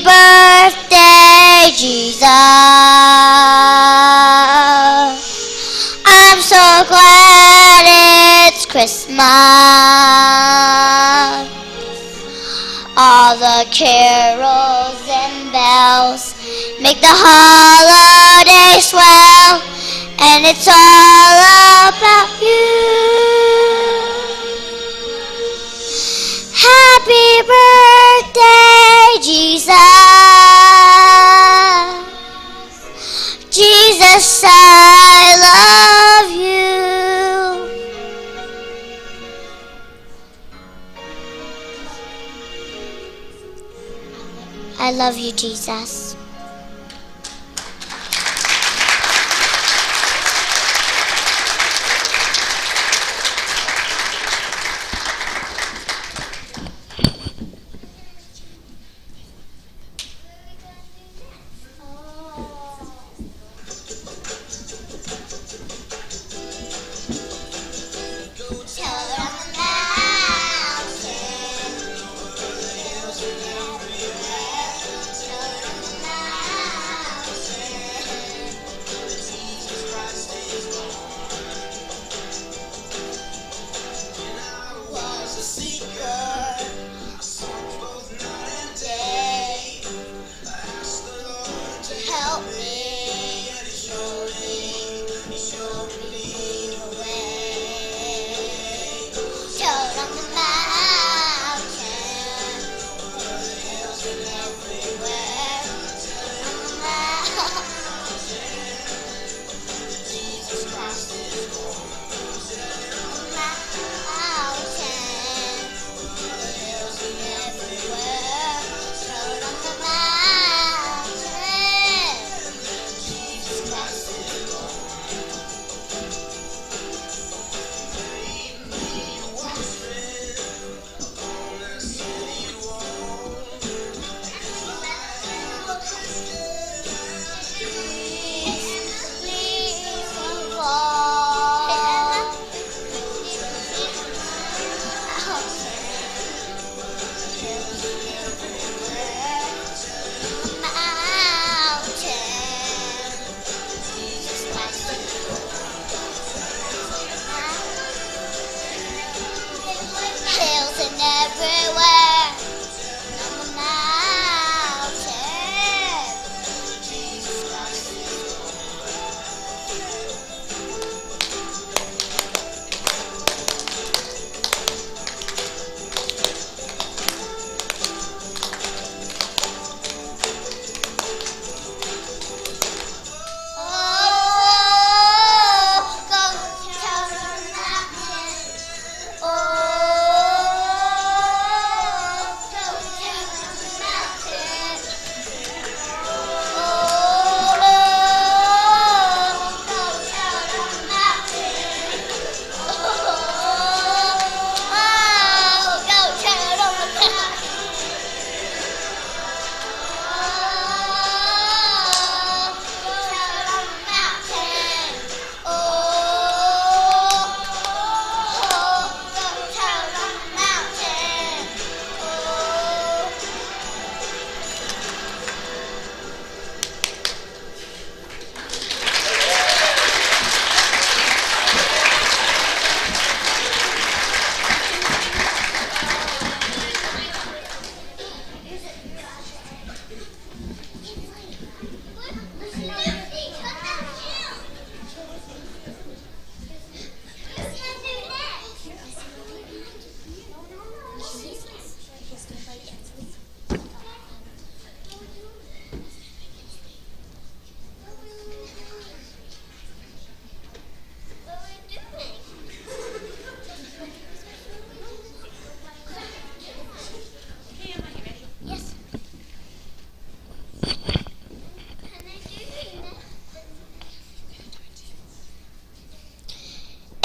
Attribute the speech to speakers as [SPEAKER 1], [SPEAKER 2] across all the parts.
[SPEAKER 1] birthday, Jesus. I'm so glad it's Christmas. All the carols and bells make the holiday swell, and it's all about you. Happy birthday, Jesus. Jesus, I love you. I love you, Jesus.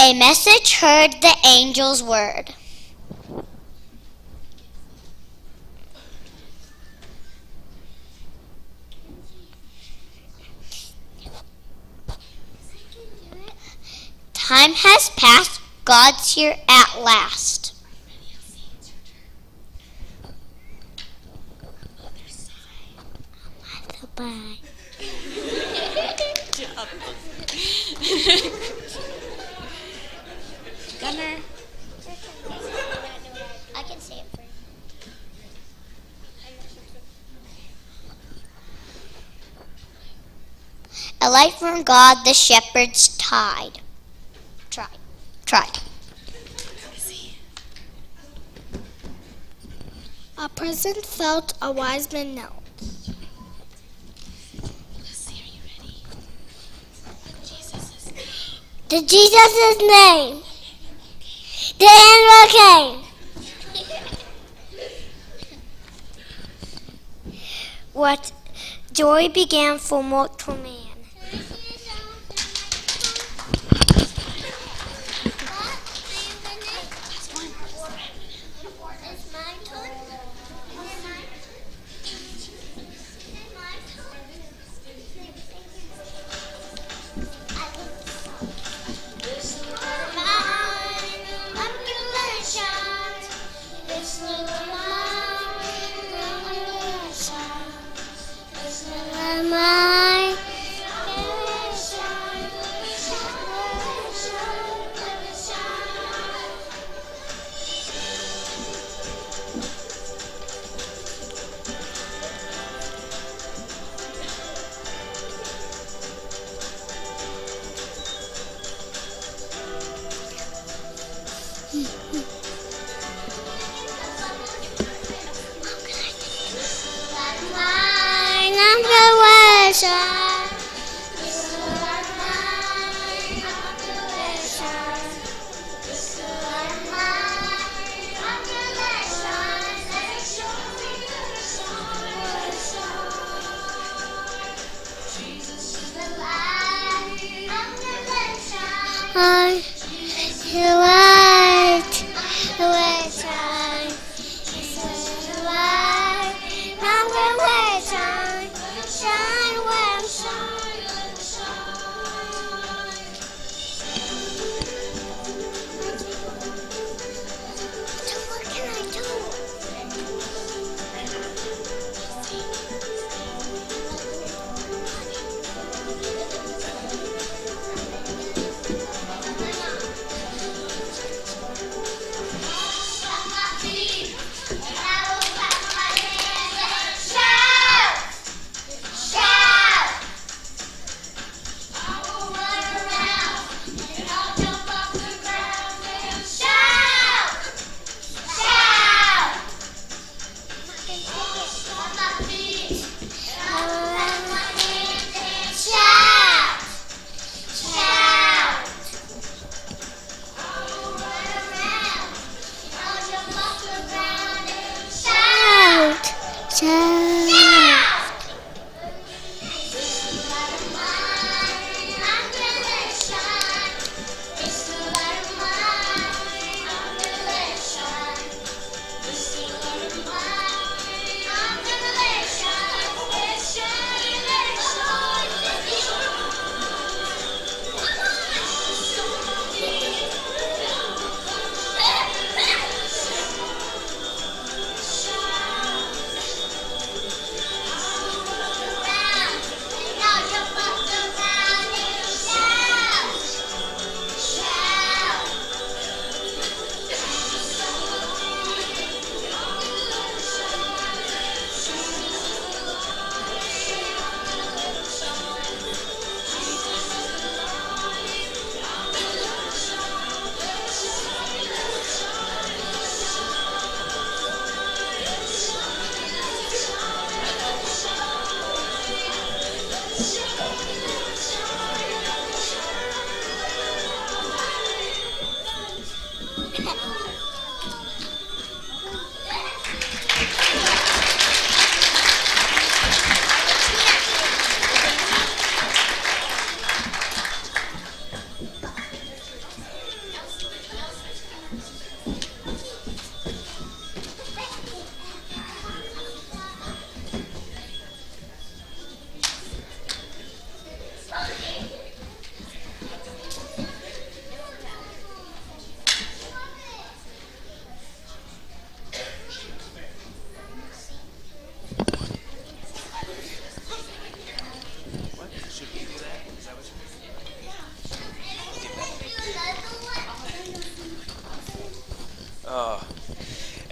[SPEAKER 1] A message heard the angel's word. Time has passed, God's here at last. Bye.
[SPEAKER 2] Good job. Gunner.
[SPEAKER 1] I can say it for you. A light from God the shepherds tried. A present felt, a wise man knelt.
[SPEAKER 2] Lucy, are you ready? Jesus' name.
[SPEAKER 1] To Jesus' name. The angel came. What joy began for mortal man.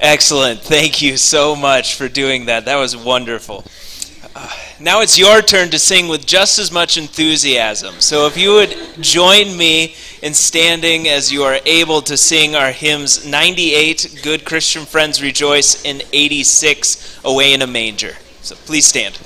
[SPEAKER 3] Excellent. Thank you so much for doing that. That was wonderful. Now it's your turn to sing with just as much enthusiasm. So if you would join me in standing as you are able to sing our hymns 98, Good Christian Friends Rejoice, and 86, Away in a Manger. So please stand.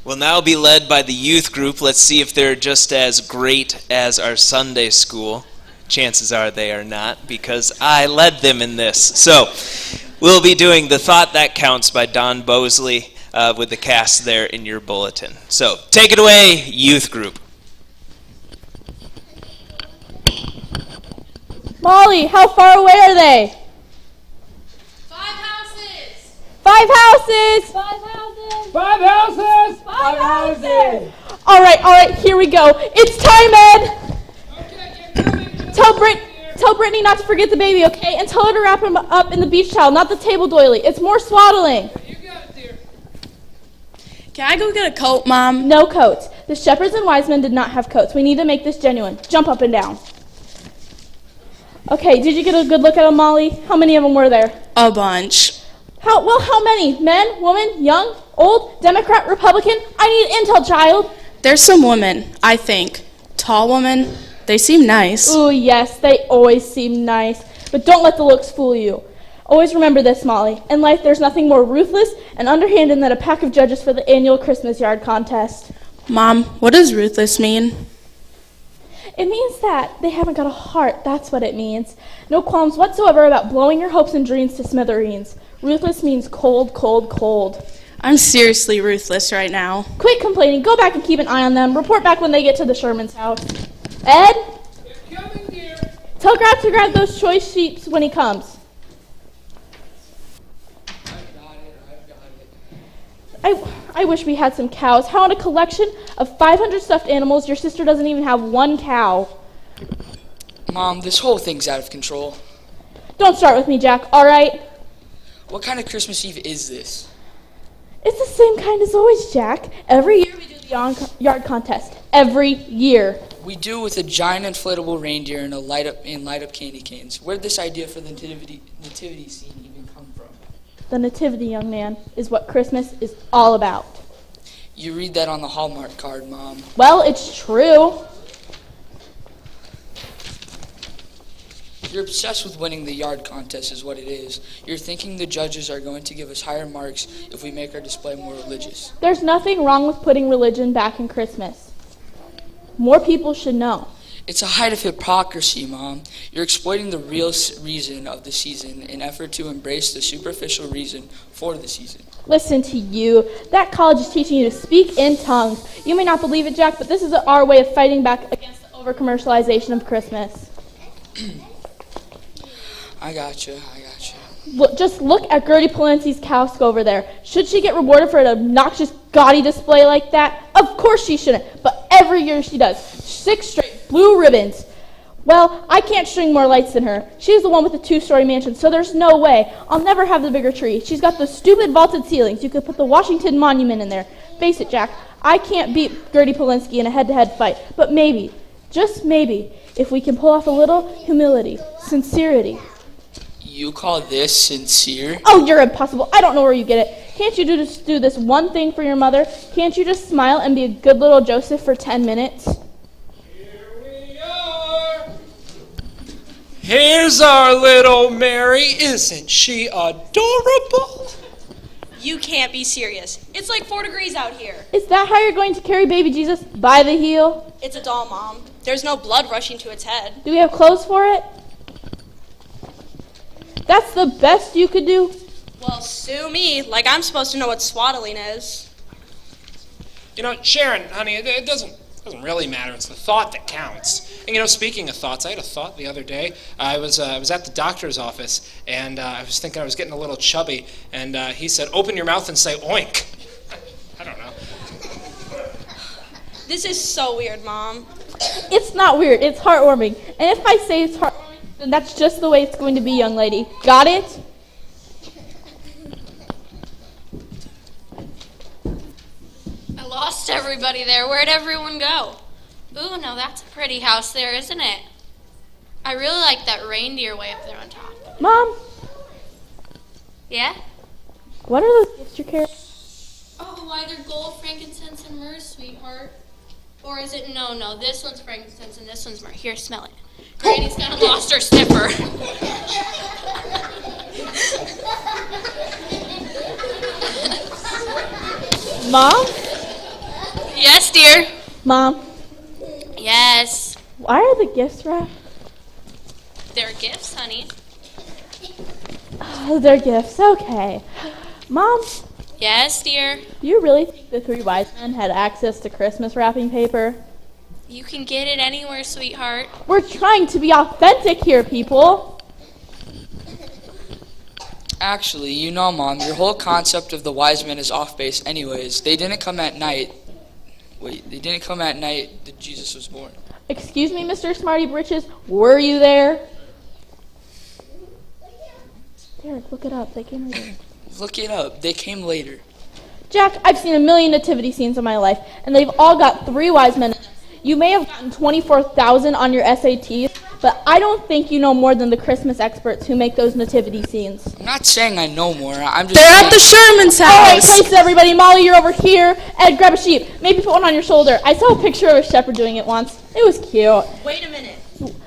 [SPEAKER 3] We'll now be led by the youth group. Let's see if they're just as great as our Sunday school. chances are they are not, because I led them in this. So we'll be doing The Thought That Counts by Don Bosley with the cast there in your bulletin. So take it away, youth group.
[SPEAKER 4] Molly, how far away are they?
[SPEAKER 2] 5 houses.
[SPEAKER 4] 5 houses!
[SPEAKER 2] 5 houses.
[SPEAKER 5] 5 houses! 5 houses!
[SPEAKER 4] All right, here we go. It's time, Ed!
[SPEAKER 5] Okay, get moving.
[SPEAKER 4] Tell Brittany not to forget the baby, okay? And tell her to wrap him up in the beach towel, not the table doily. It's more swaddling.
[SPEAKER 5] You got it, dear.
[SPEAKER 2] Can I go get a coat, Mom?
[SPEAKER 4] No coats. The shepherds and wise men did not have coats. We need to make this genuine. Jump up and down. Okay, did you get a good look at them, Molly? How many of them were there?
[SPEAKER 2] A bunch.
[SPEAKER 4] How many? Men, women, young, old, Democrat, Republican? I need intel, child.
[SPEAKER 2] There's some women, I think. Tall women. They seem nice.
[SPEAKER 4] Ooh, yes, they always seem nice. But don't let the looks fool you. Always remember this, Molly. In life, there's nothing more ruthless and underhanded than a pack of judges for the annual Christmas yard contest.
[SPEAKER 2] Mom, what does ruthless mean?
[SPEAKER 4] It means that they haven't got a heart. That's what it means. No qualms whatsoever about blowing your hopes and dreams to smithereens. Ruthless means cold, cold, cold.
[SPEAKER 2] I'm seriously ruthless right now.
[SPEAKER 4] Quit complaining. Go back and keep an eye on them. Report back when they get to the Sherman's house. Ed?
[SPEAKER 5] They're coming, dear.
[SPEAKER 4] Tell Grab to grab those choice sheep when he comes. I wish we had some cows. How in a collection of 500 stuffed animals, your sister doesn't even have one cow?
[SPEAKER 6] Mom, this whole thing's out of control.
[SPEAKER 4] Don't start with me, Jack, all right?
[SPEAKER 6] What kind of Christmas Eve is this?
[SPEAKER 4] It's the same kind as always, Jack. Every year we do the yard contest. Every year.
[SPEAKER 6] We do with a giant inflatable reindeer and light up candy canes. Where did this idea for the nativity scene even come from?
[SPEAKER 4] The nativity, young man, is what Christmas is all about.
[SPEAKER 6] You read that on the Hallmark card, Mom.
[SPEAKER 4] Well, it's true.
[SPEAKER 6] You're obsessed with winning the yard contest is what it is. You're thinking the judges are going to give us higher marks if we make our display more religious.
[SPEAKER 4] There's nothing wrong with putting religion back in Christmas. More people should know.
[SPEAKER 6] It's a height of hypocrisy, Mom. You're exploiting the real reason of the season in effort to embrace the superficial reason for the season.
[SPEAKER 4] Listen to you. That college is teaching you to speak in tongues. You may not believe it, Jack, but this is our way of fighting back against the over-commercialization of Christmas.
[SPEAKER 6] I gotcha.
[SPEAKER 4] Just look at Gertie Polenski's cowsk over there. Should she get rewarded for an obnoxious, gaudy display like that? Of course she shouldn't, but every year she does. 6 straight blue ribbons. Well, I can't string more lights than her. She's the one with the 2-story mansion, so there's no way. I'll never have the bigger tree. She's got those stupid vaulted ceilings. You could put the Washington Monument in there. Face it, Jack, I can't beat Gertie Polenski in a head-to-head fight, but maybe, just maybe, if we can pull off a little humility, sincerity.
[SPEAKER 6] You call this sincere?
[SPEAKER 4] Oh, you're impossible. I don't know where you get it. Can't you just do this one thing for your mother? Can't you just smile and be a good little Joseph for 10 minutes?
[SPEAKER 5] Here we are. Here's our little Mary. Isn't she adorable?
[SPEAKER 7] You can't be serious. It's like 4 degrees out here.
[SPEAKER 4] Is that how you're going to carry baby Jesus? By the heel?
[SPEAKER 7] It's a doll, Mom. There's no blood rushing to its head.
[SPEAKER 4] Do we have clothes for it? That's the best you could do?
[SPEAKER 7] Well, sue me. Like I'm supposed to know what swaddling is.
[SPEAKER 5] You know, Sharon, honey, it doesn't really matter. It's the thought that counts. And you know, speaking of thoughts, I had a thought the other day. I was at the doctor's office, and I was thinking I was getting a little chubby, and he said, "Open your mouth and say oink." I don't know.
[SPEAKER 7] This is so weird, Mom.
[SPEAKER 4] It's not weird. It's heartwarming. And if I say it's heartwarming, then that's just the way it's going to be, young lady. Got it?
[SPEAKER 8] I lost everybody there. Where'd everyone go? Ooh, now that's a pretty house there, isn't it? I really like that reindeer way up there on top.
[SPEAKER 4] Mom,
[SPEAKER 8] Yeah?
[SPEAKER 4] what are those gifts you're carrying?
[SPEAKER 8] Oh, why they're gold, frankincense, and myrrh, sweetheart. Or is it, no, this one's frankincense and this one's myrrh. Here, smell it. Granny's kind of lost her sniffer.
[SPEAKER 4] Mom?
[SPEAKER 8] Yes, dear.
[SPEAKER 4] Mom,
[SPEAKER 8] Yes.
[SPEAKER 4] why are the gifts wrapped?
[SPEAKER 8] gifts, honey.
[SPEAKER 4] Oh, they're gifts. Okay. Mom,
[SPEAKER 8] Yes, dear.
[SPEAKER 4] do you really think the three wise men had access to Christmas wrapping paper?
[SPEAKER 8] You can get it anywhere, sweetheart.
[SPEAKER 4] We're trying to be authentic here, people.
[SPEAKER 6] Actually, you know, Mom, your whole concept of the wise men is off base anyways. They didn't come at night. Wait, they didn't come at night that Jesus was born.
[SPEAKER 4] Excuse me, Mr. Smarty Britches, were you there? Derek, look it up. They came later.
[SPEAKER 6] Look it up. They came later.
[SPEAKER 4] Jack, I've seen a million nativity scenes in my life, and they've all got three wise men in them. You may have gotten 24,000 on your SATs, but I don't think you know more than the Christmas experts who make those nativity scenes.
[SPEAKER 6] I'm not saying I know more. I'm just
[SPEAKER 2] They're
[SPEAKER 6] saying.
[SPEAKER 2] at the Sherman's
[SPEAKER 4] All right,
[SPEAKER 2] house.
[SPEAKER 4] places, everybody. Molly, you're over here. Ed, grab a sheep. Maybe put one on your shoulder. I saw a picture of a shepherd doing it once. It was cute.
[SPEAKER 7] Wait a minute.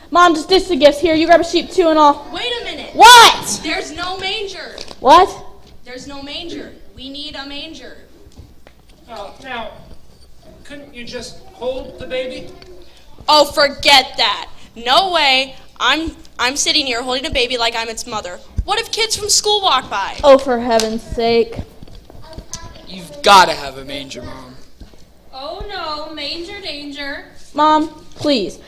[SPEAKER 4] Mom, just ditch the gifts. Here, you grab a sheep too and all.
[SPEAKER 7] Wait a minute.
[SPEAKER 4] What?
[SPEAKER 7] There's no manger.
[SPEAKER 4] What?
[SPEAKER 7] There's no manger. We need a manger.
[SPEAKER 5] Oh, now, couldn't you just hold the baby?
[SPEAKER 7] Oh, forget that. No way. I'm sitting here holding a baby like I'm its mother. What if kids from school walk by?
[SPEAKER 4] Oh, for heaven's sake.
[SPEAKER 6] You've got to have a manger, Mom.
[SPEAKER 8] Oh no, manger danger.
[SPEAKER 4] Mom, please.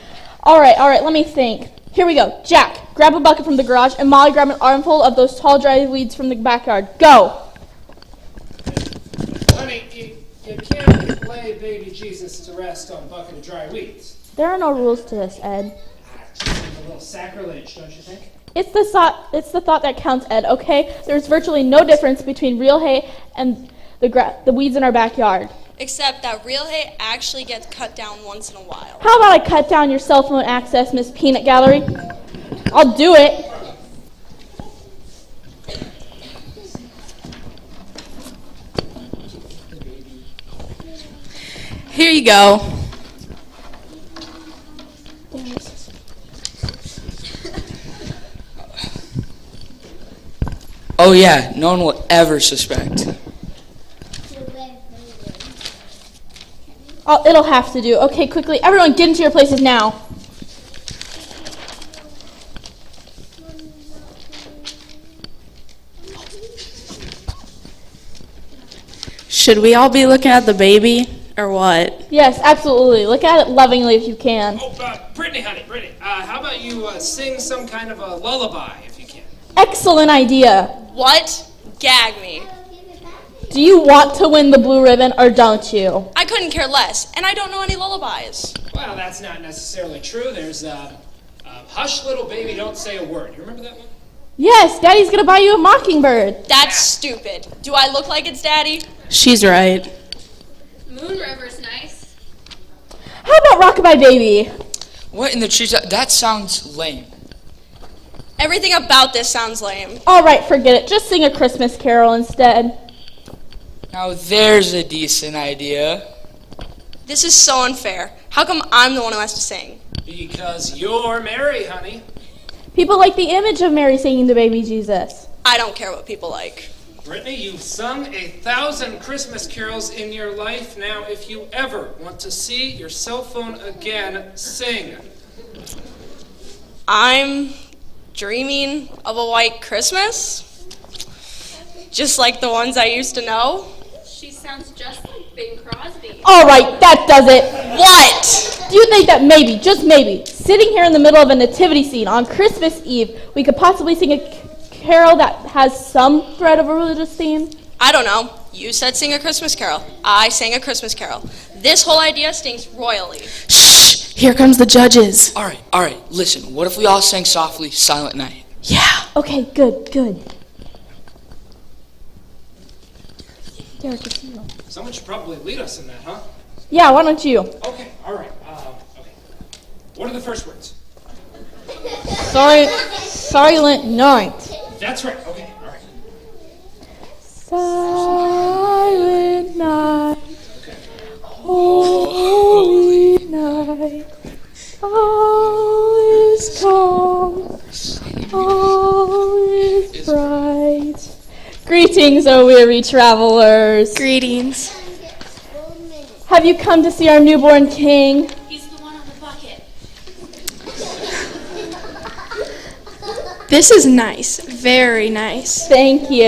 [SPEAKER 4] All right, let me think. Here we go. Jack, grab a bucket from the garage, and Molly, grab an armful of those tall, dry weeds from the backyard. Go.
[SPEAKER 5] Honey, you can't lay baby Jesus to rest on a bucket of dry weeds.
[SPEAKER 4] There are no rules to this, Ed.
[SPEAKER 5] Just seems a little sacrilege, don't you think?
[SPEAKER 4] It's the thought that counts, Ed, okay? There's virtually no difference between real hay and the weeds in our backyard.
[SPEAKER 7] Except that real hay actually gets cut down once in a while.
[SPEAKER 4] How about I cut down your cell phone access, Miss Peanut Gallery? I'll do it.
[SPEAKER 2] Here you go.
[SPEAKER 6] Oh yeah, no one will ever suspect.
[SPEAKER 4] Oh, it'll have to do. Okay, quickly, everyone get into your places now.
[SPEAKER 2] Should we all be looking at the baby or what?
[SPEAKER 4] Yes, absolutely. Look at it lovingly if you can.
[SPEAKER 5] Oh, Brittany, honey, Brittany, how about you sing some kind of a lullaby if you can?
[SPEAKER 4] Excellent idea.
[SPEAKER 7] What? Gag me.
[SPEAKER 4] Do you want to win the blue ribbon or don't you?
[SPEAKER 7] I couldn't care less, and I don't know any lullabies.
[SPEAKER 5] Well, that's not necessarily true. There's Hush, Little Baby, Don't Say a Word. You remember that one?
[SPEAKER 4] Yes, Daddy's gonna buy you a mockingbird.
[SPEAKER 7] That's stupid. Do I look like it's Daddy?
[SPEAKER 2] She's right.
[SPEAKER 8] Moon River's nice.
[SPEAKER 4] How about Rockabye Baby?
[SPEAKER 6] What in the trees? That sounds lame.
[SPEAKER 7] Everything about this sounds lame.
[SPEAKER 4] All right, forget it. Just sing a Christmas carol instead.
[SPEAKER 6] Now there's a decent idea.
[SPEAKER 7] This is so unfair. How come I'm the one who has to sing?
[SPEAKER 5] Because you're Mary, honey.
[SPEAKER 4] People like the image of Mary singing to baby Jesus.
[SPEAKER 7] I don't care what people like.
[SPEAKER 5] Brittany, you've sung 1,000 Christmas carols in your life. Now, if you ever want to see your cell phone again, sing.
[SPEAKER 7] I'm dreaming of a white Christmas, just like the ones I used to know.
[SPEAKER 8] She sounds just like Bing Crosby.
[SPEAKER 4] All right, that does it.
[SPEAKER 7] What?
[SPEAKER 4] Do you think that maybe, just maybe, sitting here in the middle of a nativity scene on Christmas Eve, we could possibly sing a carol that has some thread of a religious theme?
[SPEAKER 7] I don't know. You said sing a Christmas carol. I sang a Christmas carol. This whole idea stinks royally.
[SPEAKER 2] Shh! Here comes the judges.
[SPEAKER 6] All right. Listen, what if we all sang softly Silent Night?
[SPEAKER 2] Yeah.
[SPEAKER 4] Okay, good. Derek, it's you.
[SPEAKER 5] Someone should probably lead us in that, huh?
[SPEAKER 4] Yeah, why don't you?
[SPEAKER 5] Okay, all right. Okay. What are the first words?
[SPEAKER 4] Silent night.
[SPEAKER 5] That's right. Okay, all right.
[SPEAKER 4] Silent night. Holy night. All is calm. All is bright. Greetings, O weary travelers.
[SPEAKER 2] Greetings.
[SPEAKER 4] Have you come to see our newborn king?
[SPEAKER 8] He's the one on the bucket.
[SPEAKER 9] This is nice. Very nice.
[SPEAKER 4] Thank you.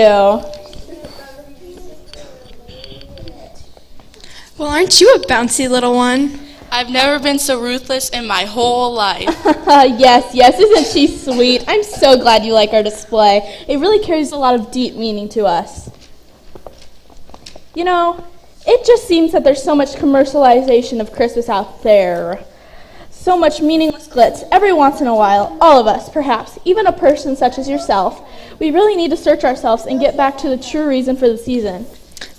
[SPEAKER 9] Well, aren't you a bouncy little one?
[SPEAKER 7] I've never been so ruthless in my whole life.
[SPEAKER 4] Yes, isn't she sweet? I'm so glad you like our display. It really carries a lot of deep meaning to us. You know, it just seems that there's so much commercialization of Christmas out there. So much meaningless glitz every once in a while. All of us, perhaps, even a person such as yourself. We really need to search ourselves and get back to the true reason for the season.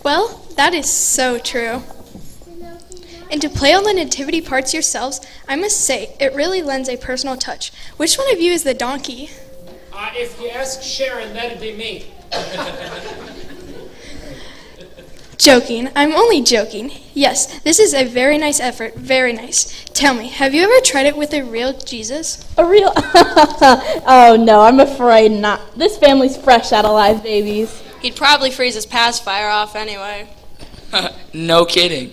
[SPEAKER 9] Well, that is so true. And to play all the nativity parts yourselves, I must say, it really lends a personal touch. Which one of you is the donkey?
[SPEAKER 5] If you ask Sharon, that'd be me.
[SPEAKER 9] Joking. I'm only joking. Yes, this is a very nice effort. Very nice. Tell me, have you ever tried it with a real Jesus?
[SPEAKER 4] A real... Oh, no, I'm afraid not. This family's fresh out of live babies.
[SPEAKER 7] He'd probably freeze his pacifier off anyway.
[SPEAKER 6] No kidding.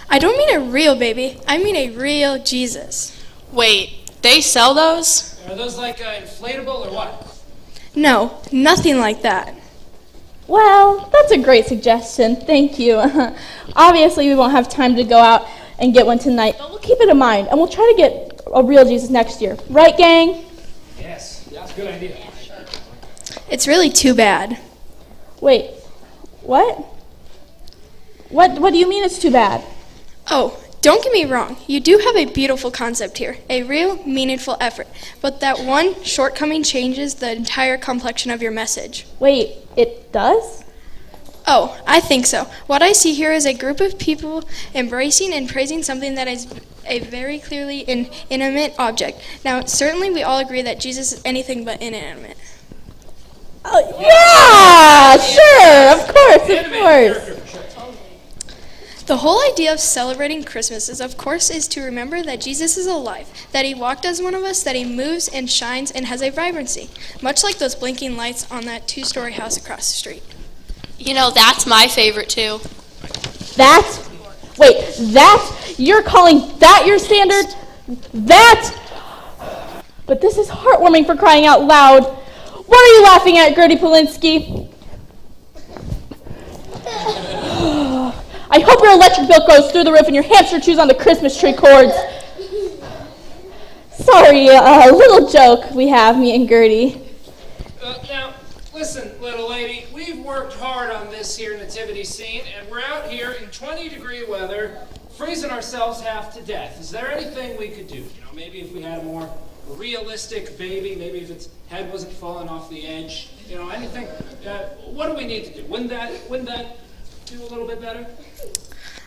[SPEAKER 9] I don't mean a real baby. I mean a real Jesus.
[SPEAKER 7] Wait, they sell those?
[SPEAKER 5] Are those like inflatable or what?
[SPEAKER 9] No, nothing like that.
[SPEAKER 4] Well, that's a great suggestion. Thank you. Obviously, we won't have time to go out and get one tonight, but we'll keep it in mind, and we'll try to get a real Jesus next year. Right, gang?
[SPEAKER 5] Yes, that's a good idea.
[SPEAKER 9] It's really too bad.
[SPEAKER 4] Wait, what? What do you mean it's too bad?
[SPEAKER 9] Oh, don't get me wrong. You do have a beautiful concept here, a real, meaningful effort. But that one shortcoming changes the entire complexion of your message.
[SPEAKER 4] Wait, it does?
[SPEAKER 9] Oh, I think so. What I see here is a group of people embracing and praising something that is a very clearly an inanimate object. Now, certainly we all agree that Jesus is anything but inanimate.
[SPEAKER 4] Oh, yeah! Sure, of course.
[SPEAKER 9] The whole idea of celebrating Christmas is to remember that Jesus is alive, that he walked as one of us, that he moves and shines and has a vibrancy, much like those blinking lights on that 2-story house across the street.
[SPEAKER 8] You know, that's my favorite too.
[SPEAKER 4] You're calling that your standard? But this is heartwarming for crying out loud. What are you laughing at, Gertie Polinsky? I hope your electric bill goes through the roof and your hamster chews on the Christmas tree cords. Sorry, a little joke we have, me and Gertie.
[SPEAKER 5] Now, listen, little lady, we've worked hard on this here nativity scene, and we're out here in 20-degree weather, freezing ourselves half to death. Is there anything we could do? You know, maybe if we had a more realistic baby, maybe if its head wasn't falling off the edge, you know, anything. What do we need to do? Wouldn't that do a little bit better?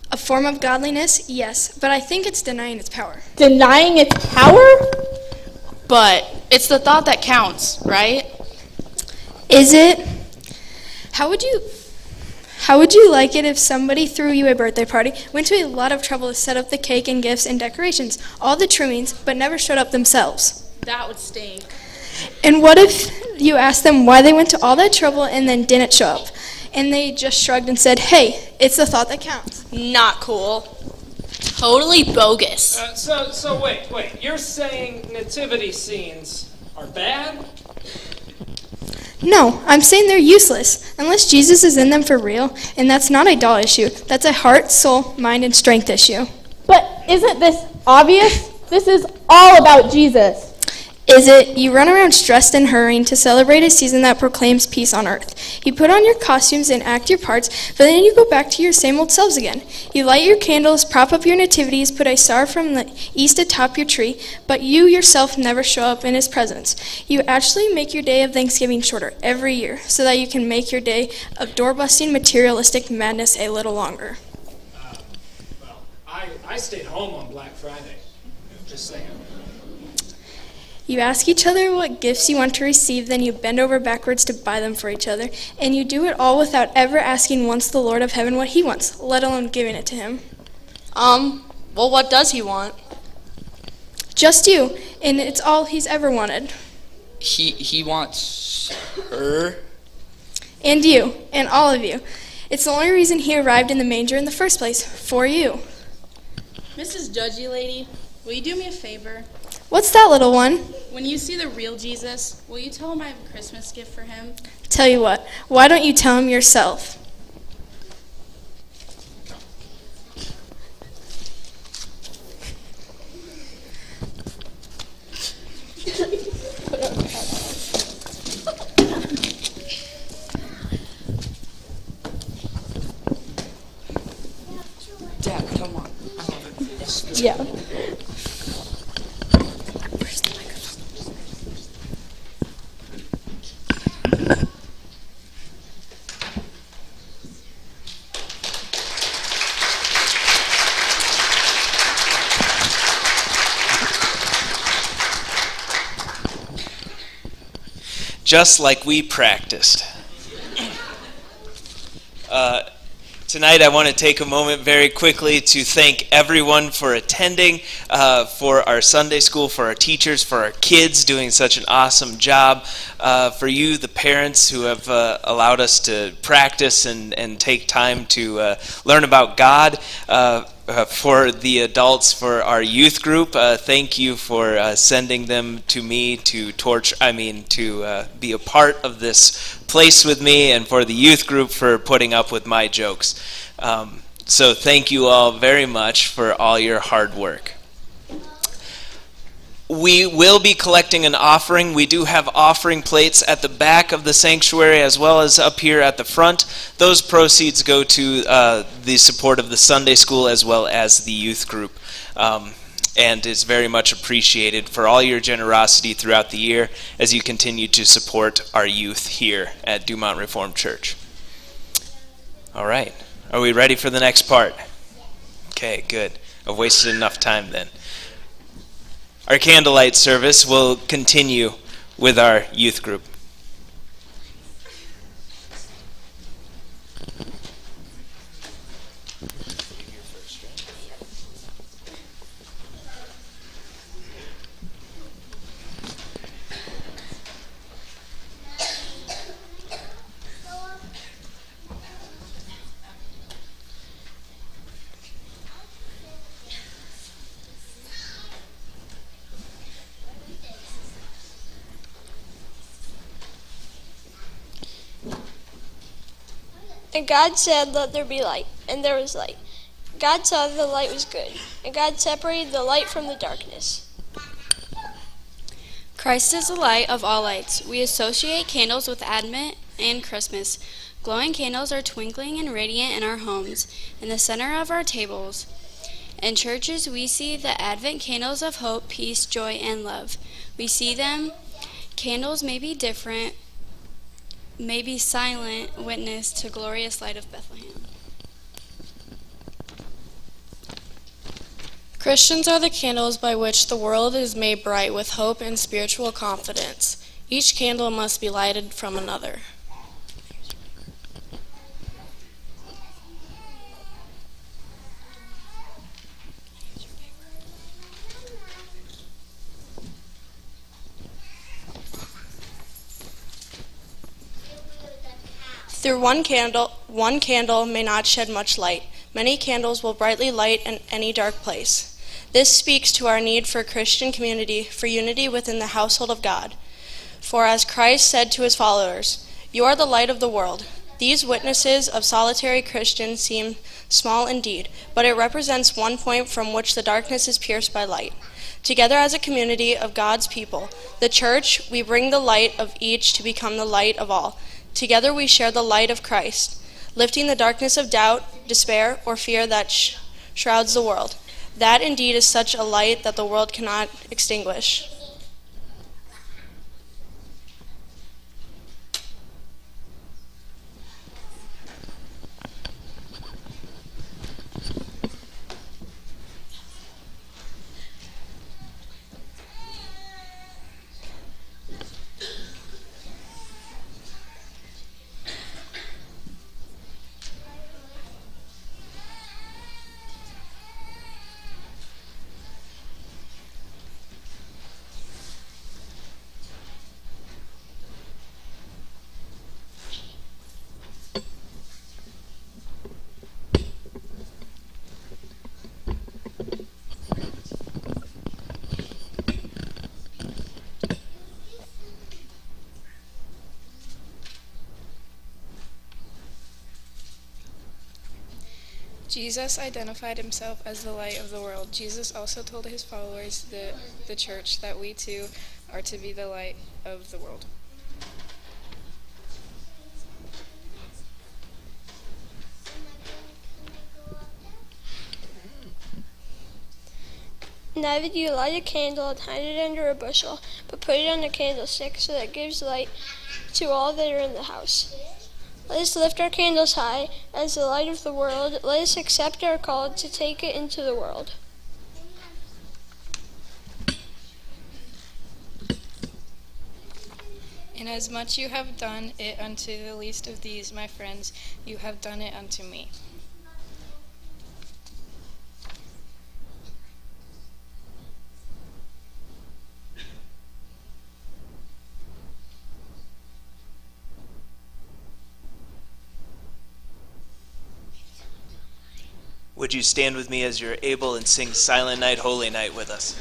[SPEAKER 9] A form of godliness, yes, but I think it's denying its power.
[SPEAKER 4] Denying its power?
[SPEAKER 7] But it's the thought that counts, right?
[SPEAKER 9] Is it? How would you like it if somebody threw you a birthday party, went to a lot of trouble to set up the cake and gifts and decorations, all the trimmings, but never showed up themselves?
[SPEAKER 7] That would stink.
[SPEAKER 9] And what if you asked them why they went to all that trouble and then didn't show up? And they just shrugged and said, hey, it's the thought that counts.
[SPEAKER 7] Not cool.
[SPEAKER 8] Totally bogus.
[SPEAKER 5] So wait. You're saying nativity scenes are bad?
[SPEAKER 9] No, I'm saying they're useless, unless Jesus is in them for real, and that's not a doll issue. That's a heart, soul, mind, and strength issue.
[SPEAKER 4] But isn't this obvious? This is all about Jesus.
[SPEAKER 9] Is it? You run around stressed and hurrying to celebrate a season that proclaims peace on earth. You put on your costumes and act your parts, but then you go back to your same old selves again. You light your candles, prop up your nativities, put a star from the east atop your tree, but you yourself never show up in his presence. You actually make your day of Thanksgiving shorter every year, so that you can make your day of door-busting materialistic madness a little longer.
[SPEAKER 5] Well, I stayed home on Black Friday. Just saying.
[SPEAKER 9] You ask each other what gifts you want to receive, then you bend over backwards to buy them for each other, and you do it all without ever asking once the Lord of Heaven what he wants, let alone giving it to him.
[SPEAKER 7] Well, what does he want?
[SPEAKER 9] Just you, and it's all he's ever wanted.
[SPEAKER 6] He wants her?
[SPEAKER 9] And you, and all of you. It's the only reason he arrived in the manger in the first place, for you.
[SPEAKER 10] Mrs. Judgy Lady, will you do me a favor?
[SPEAKER 9] What's that, little one?
[SPEAKER 2] When you see the real Jesus, will you tell him I have a Christmas gift for him?
[SPEAKER 9] Tell you what, why don't you tell him yourself?
[SPEAKER 6] Dad, come on.
[SPEAKER 4] Yeah.
[SPEAKER 9] Where's the microphone?
[SPEAKER 3] Just like we practiced. Tonight I want to take a moment very quickly to thank everyone for attending, for our Sunday school, for our teachers, for our kids doing such an awesome job, for you, the parents who have allowed us to practice and take time to learn about God, for the adults, for our youth group. Thank you for sending them to me to be a part of this place with me, and for the youth group for putting up with my jokes. So thank you all very much for all your hard work. We will be collecting an offering. We do have offering plates at the back of the sanctuary as well as up here at the front. Those proceeds go to the support of the Sunday school as well as the youth group. And is very much appreciated for all your generosity throughout the year as you continue to support our youth here at Dumont Reformed Church. All right. Are we ready for the next part? Okay, good. I've wasted enough time then. Our candlelight service will continue with our youth group.
[SPEAKER 10] And God said, "Let there be light." And there was light. God saw that the light was good. And God separated the light from the darkness.
[SPEAKER 11] Christ is the light of all lights. We associate candles with Advent and Christmas. Glowing candles are twinkling and radiant in our homes, in the center of our tables. In churches, we see the Advent candles of hope, peace, joy, and love. We see them. Candles may be different, may be silent witness to glorious light of Bethlehem.
[SPEAKER 12] Christians are the candles by which the world is made bright with hope and spiritual confidence. Each candle must be lighted from another.
[SPEAKER 13] Through one candle may not shed much light. Many candles will brightly light in any dark place. This speaks to our need for Christian community, for unity within the household of God. For as Christ said to his followers, "You are the light of the world." These witnesses of solitary Christians seem small indeed, but it represents one point from which the darkness is pierced by light. Together as a community of God's people, the church, we bring the light of each to become the light of all. Together we share the light of Christ, lifting the darkness of doubt, despair, or fear that shrouds the world. That indeed is such a light that the world cannot extinguish.
[SPEAKER 12] Jesus identified himself as the light of the world. Jesus also told his followers, the church, that we too are to be the light of the world.
[SPEAKER 10] Neither do you light a candle and hide it under a bushel, but put it on a candlestick so that it gives light to all that are in the house. Let us lift our candles high as the light of the world. Let us accept our call to take it into the world.
[SPEAKER 12] Inasmuch you have done it unto the least of these, my friends, you have done it unto me.
[SPEAKER 3] Would you stand with me as you're able and sing Silent Night, Holy Night with us?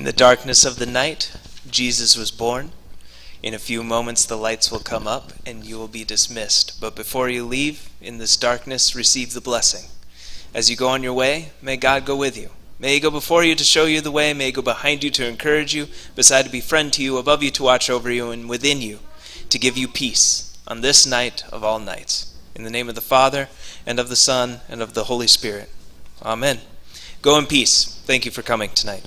[SPEAKER 3] In the darkness of the night, Jesus was born. In a few moments, the lights will come up and you will be dismissed. But before you leave, in this darkness, receive the blessing. As you go on your way, may God go with you. May he go before you to show you the way. May he go behind you to encourage you, beside to be friend to you, above you to watch over you, and within you to give you peace on this night of all nights. In the name of the Father, and of the Son, and of the Holy Spirit. Amen. Go in peace. Thank you for coming tonight.